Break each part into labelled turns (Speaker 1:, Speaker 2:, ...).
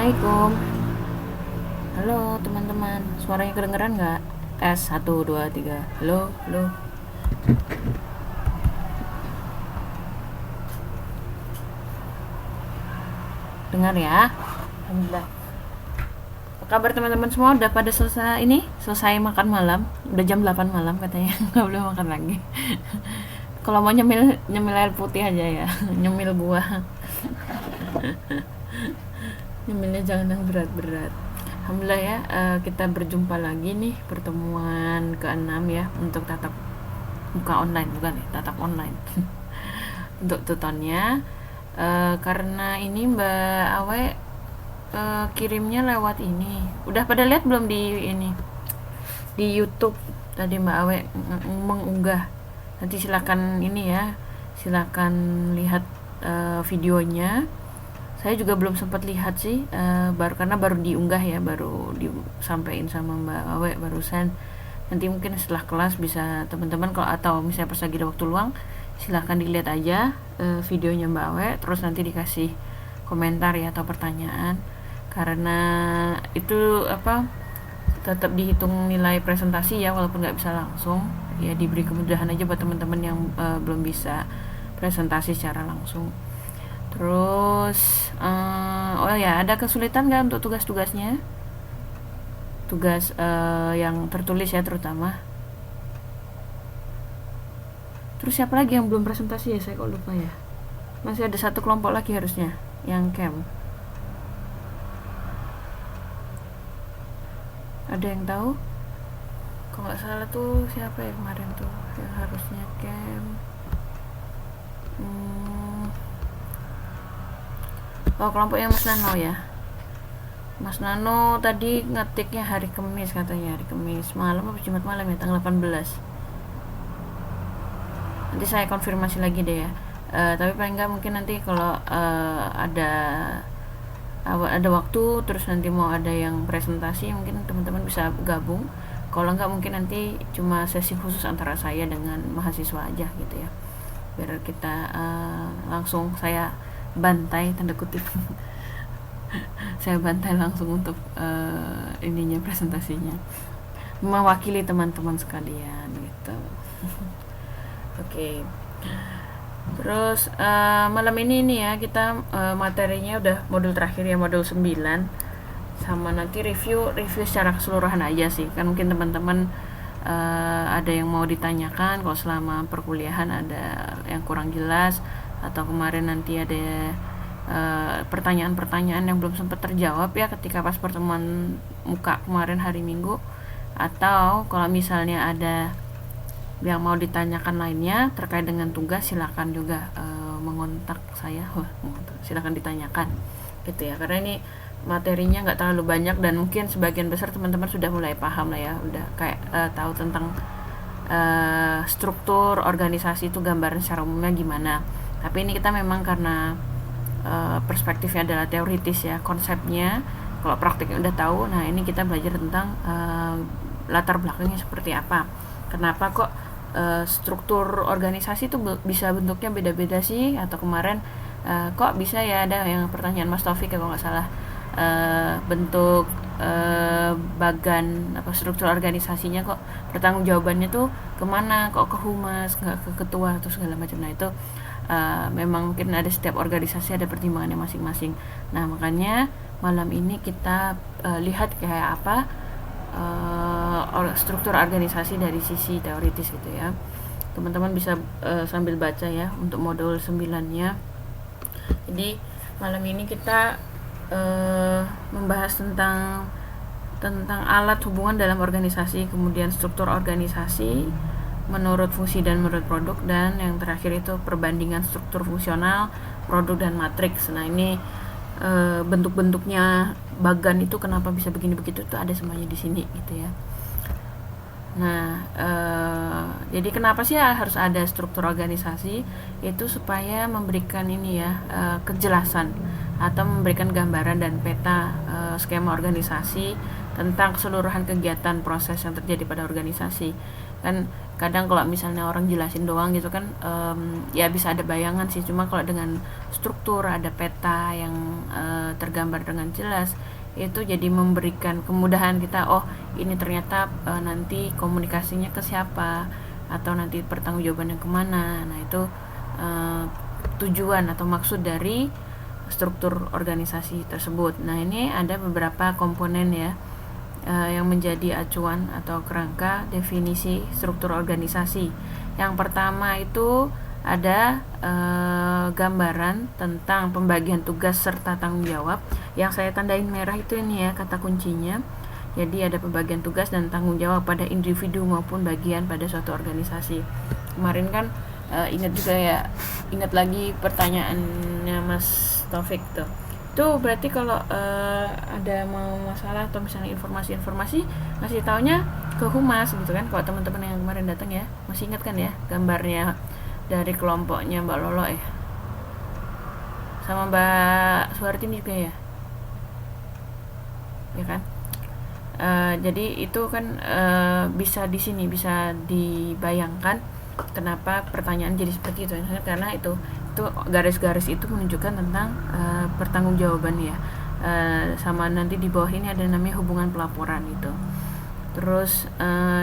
Speaker 1: Assalamualaikum. Halo teman-teman, suaranya kedengeran nggak? Tes 1 2 3. Halo, halo. Dengar ya. Alhamdulillah. Apa kabar teman-teman semua? Udah pada selesai makan malam? Udah jam 8 malam katanya. Nggak boleh makan lagi. Kalau mau nyemil nyemil air putih aja ya. Nyemil buah. Nyemilnya jangan yang berat-berat. Alhamdulillah ya, kita berjumpa lagi nih, pertemuan ke-6 ya, untuk tatap muka online, bukan ya, tatap online. Untuk tutonnya, karena ini Mbak Awe kirimnya lewat ini. Udah pada lihat belum di ini, di YouTube tadi Mbak Awe mengunggah? Nanti silakan ini ya, silakan lihat videonya. Saya juga belum sempat lihat sih, karena baru diunggah ya, baru disampaikan sama Mbak Awe barusan. Nanti mungkin setelah kelas bisa teman-teman, kalau atau misalnya pas lagi ada waktu luang, silahkan dilihat aja videonya Mbak Awe, terus nanti dikasih komentar ya atau pertanyaan, karena itu tetap dihitung nilai presentasi ya, walaupun nggak bisa langsung ya, diberi kemudahan aja buat teman-teman yang belum bisa presentasi secara langsung. Terus oh ya, ada kesulitan nggak untuk tugas-tugasnya? Tugas yang tertulis ya terutama. Terus siapa lagi yang belum presentasi ya? Saya kok lupa ya. Masih ada satu kelompok lagi harusnya yang camp. Ada yang tahu? Kalau nggak salah tuh siapa ya kemarin tuh yang harusnya camp? Oh, kelompoknya Mas Nano ya. Mas Nano tadi ngetiknya hari Kamis, katanya hari Kamis malam atau Jumat malam ya, tanggal 18. Nanti saya konfirmasi lagi deh ya. Tapi paling nggak mungkin nanti kalau ada waktu, terus nanti mau ada yang presentasi, mungkin teman-teman bisa gabung. Kalau nggak mungkin nanti cuma sesi khusus antara saya dengan mahasiswa aja gitu ya, biar kita langsung saya bantai tanda kutip. Saya bantai langsung untuk ininya, presentasinya, mewakili teman-teman sekalian gitu. Oke. Terus malam ini ya, kita materinya udah modul terakhir ya, modul 9, sama nanti review secara keseluruhan aja sih, kan mungkin teman-teman ada yang mau ditanyakan kalau selama perkuliahan, ada yang kurang jelas, atau kemarin nanti ada pertanyaan-pertanyaan yang belum sempat terjawab ya ketika pas pertemuan muka kemarin hari Minggu, atau kalau misalnya ada yang mau ditanyakan lainnya terkait dengan tugas, silakan juga mengontak saya. Silakan ditanyakan gitu ya, karena ini materinya nggak terlalu banyak dan mungkin sebagian besar teman-teman sudah mulai paham lah ya, udah kayak tahu tentang struktur organisasi itu, gambaran secara umumnya gimana. Tapi ini kita memang karena perspektifnya adalah teoritis ya, konsepnya. Kalau praktiknya udah tahu, nah ini kita belajar tentang latar belakangnya seperti apa, kenapa kok struktur organisasi itu bisa bentuknya beda-beda sih, atau kemarin kok bisa ya, ada yang pertanyaan Mas Taufik ya kalau nggak salah, bentuk bagan struktur organisasinya kok pertanggungjawabannya tuh kemana, kok ke humas, nggak ke ketua atau segala macam. Nah itu memang mungkin ada, setiap organisasi ada pertimbangannya masing-masing. Nah makanya malam ini kita lihat kayak apa struktur organisasi dari sisi teoritis gitu ya. Teman-teman bisa sambil baca ya untuk modul 9-nya. Jadi malam ini kita membahas tentang alat hubungan dalam organisasi, kemudian struktur organisasi menurut fungsi dan menurut produk, dan yang terakhir itu perbandingan struktur fungsional, produk, dan matriks. Nah ini bentuk-bentuknya bagan itu kenapa bisa begini begitu, tuh ada semuanya di sini gitu ya. Nah jadi kenapa sih harus ada struktur organisasi? Itu supaya memberikan ini ya, kejelasan atau memberikan gambaran dan peta skema organisasi tentang keseluruhan kegiatan proses yang terjadi pada organisasi. Kan kadang kalau misalnya orang jelasin doang gitu kan, ya bisa ada bayangan sih, cuma kalau dengan struktur ada peta yang tergambar dengan jelas, itu jadi memberikan kemudahan kita, oh ini ternyata nanti komunikasinya ke siapa, atau nanti pertanggungjawabannya kemana. Nah itu tujuan atau maksud dari struktur organisasi tersebut. Nah ini ada beberapa komponen ya, yang menjadi acuan atau kerangka definisi struktur organisasi. Yang pertama itu ada gambaran tentang pembagian tugas serta tanggung jawab. Yang saya tandain merah itu ini ya kata kuncinya. Jadi ada pembagian tugas dan tanggung jawab pada individu maupun bagian pada suatu organisasi. Kemarin kan ingat juga ya, ingat lagi pertanyaannya Mas Taufik tuh. Itu berarti kalau ada mau masalah atau misalnya informasi-informasi, ngasih taunya ke humas gitu kan. Kalau teman-teman yang kemarin datang ya, masih ingat kan ya gambarnya dari kelompoknya Mbak Lolo ya, sama Mbak Suhartini juga ya, ya kan. Jadi itu kan bisa di sini bisa dibayangkan kenapa pertanyaan jadi seperti itu, karena itu garis-garis itu menunjukkan tentang pertanggungjawaban ya. Sama nanti di bawah ini ada namanya hubungan pelaporan itu. Terus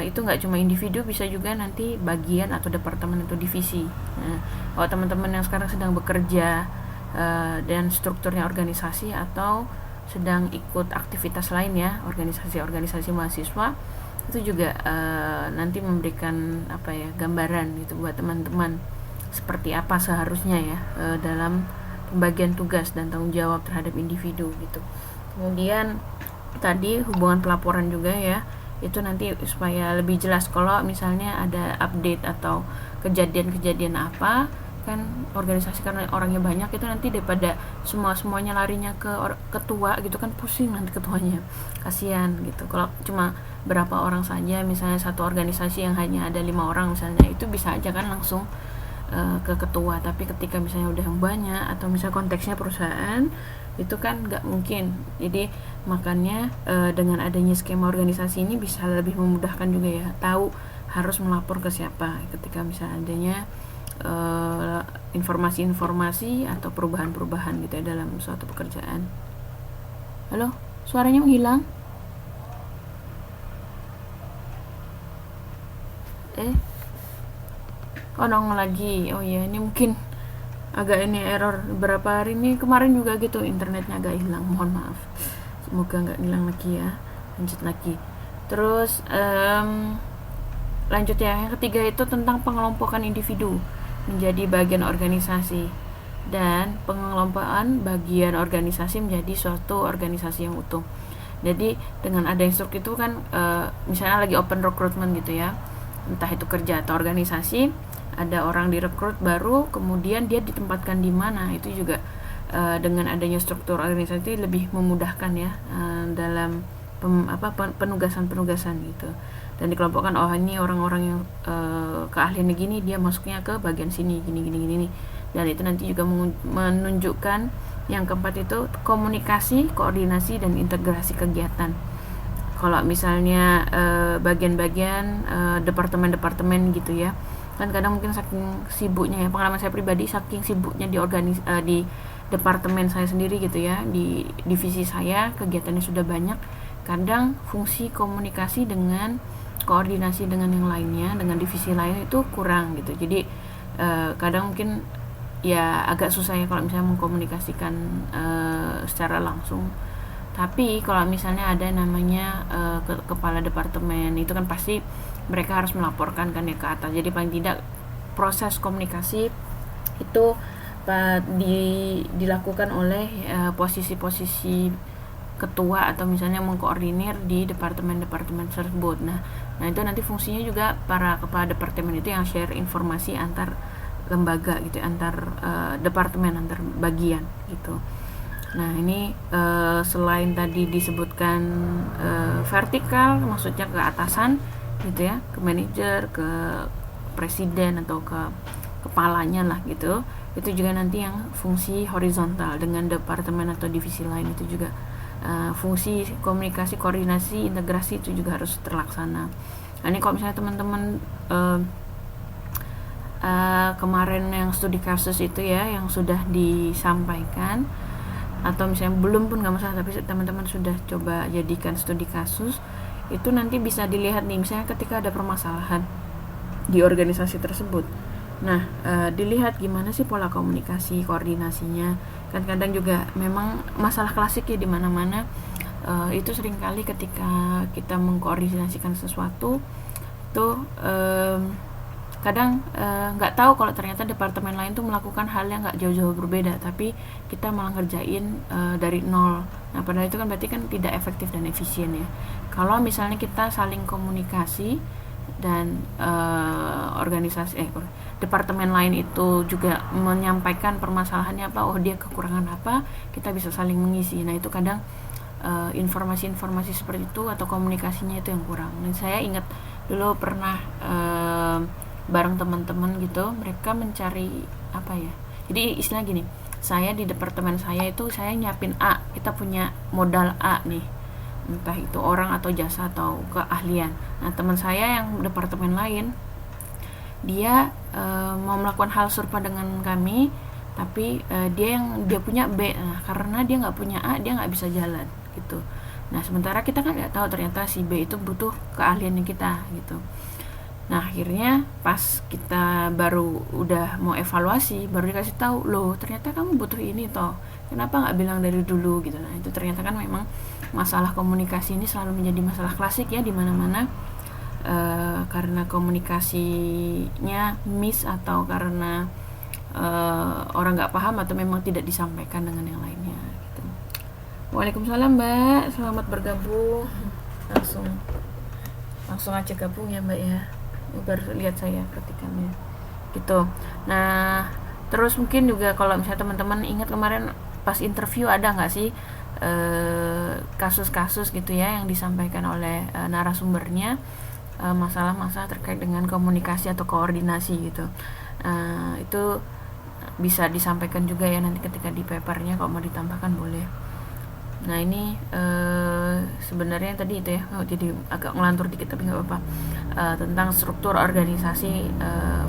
Speaker 1: itu nggak cuma individu, bisa juga nanti bagian atau departemen atau divisi. Kalau teman-teman yang sekarang sedang bekerja dan strukturnya organisasi atau sedang ikut aktivitas lain ya, organisasi-organisasi mahasiswa, itu juga nanti memberikan apa ya, gambaran gitu buat teman-teman seperti apa seharusnya ya dalam pembagian tugas dan tanggung jawab terhadap individu gitu. Kemudian tadi hubungan pelaporan juga ya, itu nanti supaya lebih jelas kalau misalnya ada update atau kejadian-kejadian apa kan, organisasi karena orangnya banyak itu nanti daripada semuanya larinya ke ketua gitu kan, pusing nanti ketuanya, kasihan gitu. Kalau cuma berapa orang saja, misalnya satu organisasi yang hanya ada 5 orang misalnya, itu bisa aja kan langsung ke ketua. Tapi ketika misalnya udah banyak atau misalnya konteksnya perusahaan, itu kan nggak mungkin. Jadi makanya dengan adanya skema organisasi ini bisa lebih memudahkan juga ya, tahu harus melapor ke siapa ketika misalnya adanya informasi-informasi atau perubahan-perubahan gitu ya dalam suatu pekerjaan. Halo, suaranya menghilang. Oh nongol lagi. Oh ya, ini mungkin agak ini error beberapa hari ini, kemarin juga gitu internetnya agak hilang, mohon maaf, semoga nggak hilang lagi ya. Lanjut lagi. Terus lanjut ya, yang ketiga itu tentang pengelompokan individu menjadi bagian organisasi dan pengelompokan bagian organisasi menjadi suatu organisasi yang utuh. Jadi dengan ada instruksi itu kan misalnya lagi open recruitment gitu ya, entah itu kerja atau organisasi, ada orang direkrut baru, kemudian dia ditempatkan di mana, itu juga dengan adanya struktur organisasi lebih memudahkan ya dalam penugasan gitu. Dan dikelompokkan, oh ini orang-orang yang keahliannya gini, dia masuknya ke bagian sini gini. Dan itu nanti juga menunjukkan yang keempat itu komunikasi, koordinasi dan integrasi kegiatan. Kalau misalnya bagian-bagian departemen-departemen gitu ya, kan kadang mungkin saking sibuknya ya, pengalaman saya pribadi, saking sibuknya di departemen saya sendiri gitu ya, di divisi saya kegiatannya sudah banyak, kadang fungsi komunikasi dengan koordinasi dengan yang lainnya, dengan divisi lain itu kurang gitu. Jadi kadang mungkin ya agak susah ya kalau misalnya mengkomunikasikan secara langsung. Tapi kalau misalnya ada namanya kepala departemen, itu kan pasti mereka harus melaporkan kan ya ke atas. Jadi paling tidak proses komunikasi itu dilakukan oleh posisi-posisi ketua atau misalnya mengkoordinir di departemen-departemen tersebut. Nah itu nanti fungsinya juga para kepala departemen itu yang share informasi antar lembaga gitu, antar departemen, antar bagian gitu. Nah ini selain tadi disebutkan vertikal, maksudnya ke atasan gitu ya, ke manajer, ke presiden atau ke kepalanya lah gitu. Itu juga nanti yang fungsi horizontal dengan departemen atau divisi lain, itu juga fungsi komunikasi, koordinasi, integrasi itu juga harus terlaksana. Nah, ini kalau misalnya teman-teman kemarin yang studi kasus itu ya, yang sudah disampaikan, atau misalnya belum pun nggak masalah, tapi teman-teman sudah coba jadikan studi kasus, itu nanti bisa dilihat nih, misalnya ketika ada permasalahan di organisasi tersebut. Nah, dilihat gimana sih pola komunikasi, koordinasinya. Kan kadang juga memang masalah klasik ya di mana-mana, itu seringkali ketika kita mengkoordinasikan sesuatu itu kadang nggak tahu kalau ternyata departemen lain tuh melakukan hal yang nggak jauh-jauh berbeda, tapi kita malah ngerjain dari nol. Nah, padahal itu kan berarti kan tidak efektif dan efisien ya. Kalau misalnya kita saling komunikasi dan organisasi departemen lain itu juga menyampaikan permasalahannya apa, oh dia kekurangan apa, kita bisa saling mengisi. Nah, itu kadang informasi-informasi seperti itu atau komunikasinya itu yang kurang. Dan saya ingat dulu pernah bareng teman-teman gitu, mereka mencari apa ya, jadi istilah gini, saya di departemen saya itu saya nyiapin A, kita punya modal A nih, entah itu orang atau jasa atau keahlian. Nah, teman saya yang departemen lain, dia mau melakukan hal serupa dengan kami, tapi dia punya B. Nah, karena dia nggak punya A, dia nggak bisa jalan gitu. Nah, sementara kita kan nggak tahu ternyata si B itu butuh keahliannya kita gitu. Nah, akhirnya pas kita baru udah mau evaluasi, baru dikasih tahu, loh ternyata kamu butuh ini toh, kenapa nggak bilang dari dulu gitu. Nah, itu ternyata kan memang masalah komunikasi ini selalu menjadi masalah klasik ya di mana-mana, karena komunikasinya miss atau karena orang nggak paham atau memang tidak disampaikan dengan yang lainnya gitu. Waalaikumsalam Mbak, selamat bergabung. Langsung aja gabung ya Mbak ya, baru lihat saya petikannya gitu. Nah, terus mungkin juga kalau misalnya teman-teman ingat kemarin pas interview ada nggak sih kasus-kasus gitu ya yang disampaikan oleh narasumbernya, masalah-masalah terkait dengan komunikasi atau koordinasi gitu. Itu bisa disampaikan juga ya nanti ketika di papernya, kalau mau ditambahkan boleh. Nah, ini sebenarnya tadi itu ya, jadi agak ngelantur dikit tapi nggak apa-apa, tentang struktur organisasi,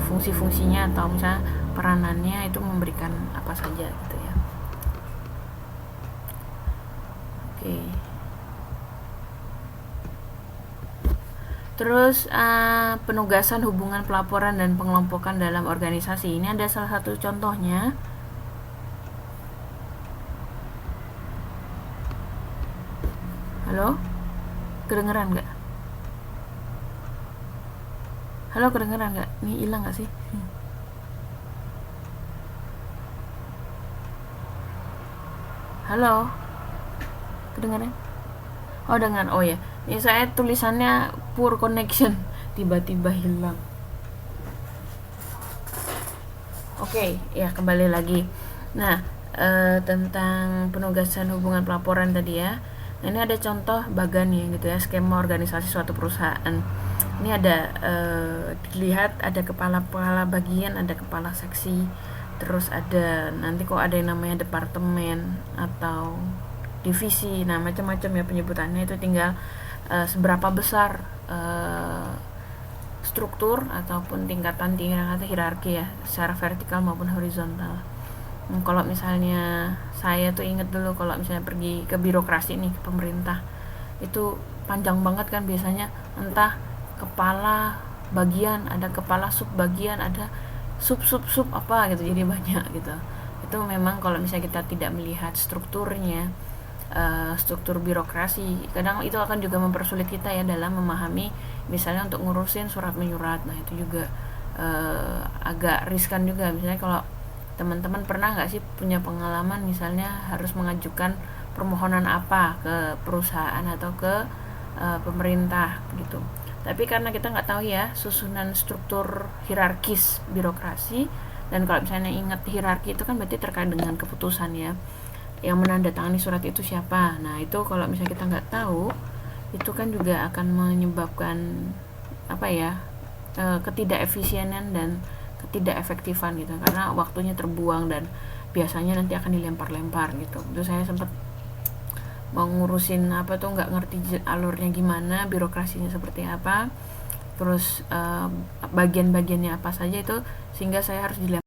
Speaker 1: fungsi-fungsinya atau misalnya peranannya itu memberikan apa saja gitu ya. Oke. Terus penugasan, hubungan, pelaporan dan pengelompokan dalam organisasi. Ini ada salah satu contohnya. Halo? Kedengeran nggak? Halo, kedengeran nggak? Ini hilang nggak sih? Halo? Kedengeran? Oh, dengar. Oh ya. Ini saya tulisannya poor connection, tiba-tiba hilang. Oke, ya kembali lagi. Nah, tentang penugasan, hubungan, pelaporan tadi ya. Nah, ini ada contoh bagan ya gitu ya, skema organisasi suatu perusahaan. Ini ada dilihat ada kepala bagian, ada kepala seksi, terus ada nanti kok ada yang namanya departemen atau divisi. Nah, macam-macam ya penyebutannya, itu tinggal seberapa besar struktur ataupun tingkatan hierarki ya, secara vertikal maupun horizontal. Kalau misalnya saya tuh inget dulu kalau misalnya pergi ke birokrasi nih, ke pemerintah, itu panjang banget kan biasanya, entah kepala bagian, ada kepala sub bagian, ada sub apa gitu, jadi banyak gitu. Itu memang kalau misalnya kita tidak melihat strukturnya, struktur birokrasi, kadang itu akan juga mempersulit kita ya dalam memahami misalnya untuk ngurusin surat menyurat. Nah, itu juga agak riskan juga. Misalnya kalau teman-teman pernah nggak sih punya pengalaman misalnya harus mengajukan permohonan apa ke perusahaan atau ke pemerintah gitu, tapi karena kita nggak tahu ya susunan struktur hierarkis birokrasi, dan kalau misalnya ingat hierarki itu kan berarti terkait dengan keputusan ya, yang menandatangani surat itu siapa. Nah, itu kalau misalnya kita nggak tahu, itu kan juga akan menyebabkan apa ya, ketidakefisienan dan tidak efektifan gitu, karena waktunya terbuang dan biasanya nanti akan dilempar-lempar gitu. Itu saya sempat mau ngurusin apa tuh, nggak ngerti alurnya gimana, birokrasinya seperti apa, terus bagian-bagiannya apa saja itu, sehingga saya harus dilempar